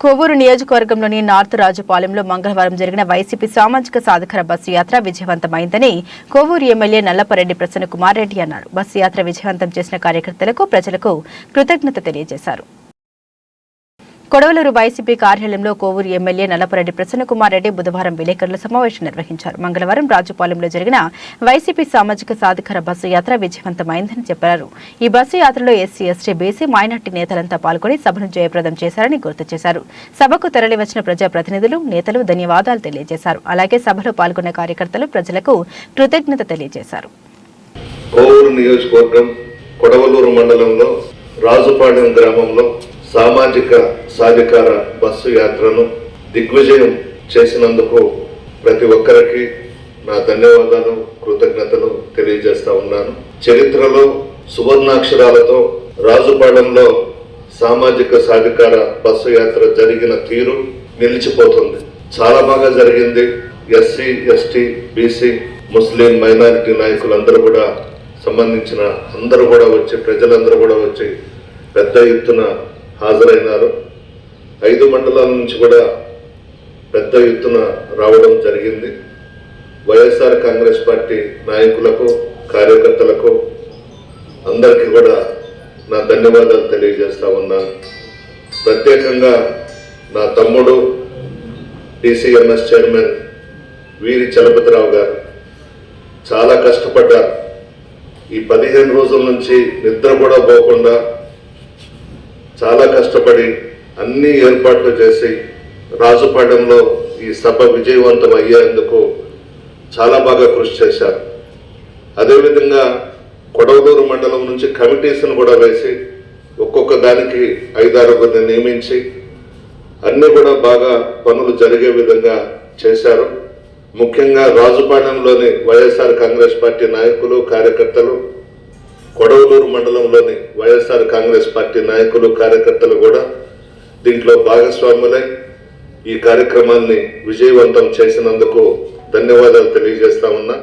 కొవ్వూరు నియోజకవర్గంలోని నార్త్ రాజుపాలెంలో మంగళవారం జరిగిన వైసీపీ సామాజిక సాధికార బస్సు యాత్ర విజయవంతమైందని కొవ్వూరు ఎమ్మెల్యే నల్లపరెడ్డి ప్రసన్న కుమార్ రెడ్డి అన్నారు. బస్సు యాత్ర విజయవంతం చేసిన కార్యకర్తలకు ప్రజలకు కృతజ్ఞత తెలియజేశారు. కొడవలూరు వైసీపీ కార్యాలయంలో కొవ్వూరు ఎమ్మెల్యే నల్లపరెడ్డి ప్రసన్న కుమార్ రెడ్డి బుధవారం విలేకరుల సమావేశం నిర్వహించారు. మంగళవారం రాజుపాలెంలో జరిగిన వైసీపీ సామాజిక సాధికార బస్సు యాత్ర విజయవంతమైందని చెప్పారు. ఈ బస్సు యాత్రలో ఎస్సీ, ఎస్టీ, బీసీ, మైనార్టీ నేతలంతా పాల్గొని సభను జయప్రదం చేశారని గుర్తు చేశారు. సభకు తరలివచ్చిన ప్రజాప్రతినిధులు, నేతలు ధన్యవాదాలు తెలియజేశారు. అలాగే సభలో పాల్గొన్న కార్యకర్తలు ప్రజలకు కృతజ్ఞత తెలియజేశారు. కొవ్వూరు నియోజకవర్గం కొడవలూరు మండలంలో రాజుపాలెం గ్రామంలో సామాజిక సాధికార బస్సు యాత్రను దిగ్విజయం చేసినందుకు ప్రతి ఒక్కరికి నా ధన్యవాదాలు, కృతజ్ఞతలు తెలియజేస్తా ఉన్నాను. చరిత్రలో సువర్ణాక్షరాలతో రాజుపాలెంలో సామాజిక సాధికార బస్సు యాత్ర జరిగిన తీరు నిలిచిపోతుంది. చాలా బాగా జరిగింది. ఎస్సీ, ఎస్టీ, బీసీ, ముస్లిం, మైనారిటీ నాయకులందరూ కూడా సంబంధించిన అందరూ కూడా వచ్చి, ప్రజలందరూ కూడా వచ్చి పెద్ద ఎత్తున హాజరైనారు. 5 మండలాల నుంచి కూడా పెద్ద ఎత్తున రావడం జరిగింది. వైఎస్ఆర్ కాంగ్రెస్ పార్టీ నాయకులకు, కార్యకర్తలకు అందరికీ కూడా నా ధన్యవాదాలు తెలియజేస్తా ఉన్నాను. ప్రత్యేకంగా నా తమ్ముడు DCMS చైర్మన్ వీరి చలపతిరావు గారు చాలా కష్టపడ్డారు. ఈ 15 రోజుల నుంచి నిద్ర కూడా పోకుండా చాలా కష్టపడి అన్ని ఏర్పాట్లు చేసి రాజుపాలెంలో ఈ సభ విజయవంతం అయ్యేందుకు చాలా బాగా కృషి చేశారు. అదేవిధంగా కొడవలూరు మండలం నుంచి కమిటీస్ను కూడా వేసి ఒక్కొక్క దానికి 5-6 నియమించి అన్ని కూడా బాగా పనులు జరిగే విధంగా చేశారు. ముఖ్యంగా రాజుపాలెంలోని వైఎస్ఆర్ కాంగ్రెస్ పార్టీ నాయకులు, కార్యకర్తలు, కొడవలూరు మండలంలోని వైఎస్ఆర్ కాంగ్రెస్ పార్టీ నాయకులు, కార్యకర్తలు కూడా దీంట్లో భాగస్వాములై ఈ కార్యక్రమాన్ని విజయవంతం చేసినందుకు ధన్యవాదాలు తెలియజేస్తా ఉన్నా.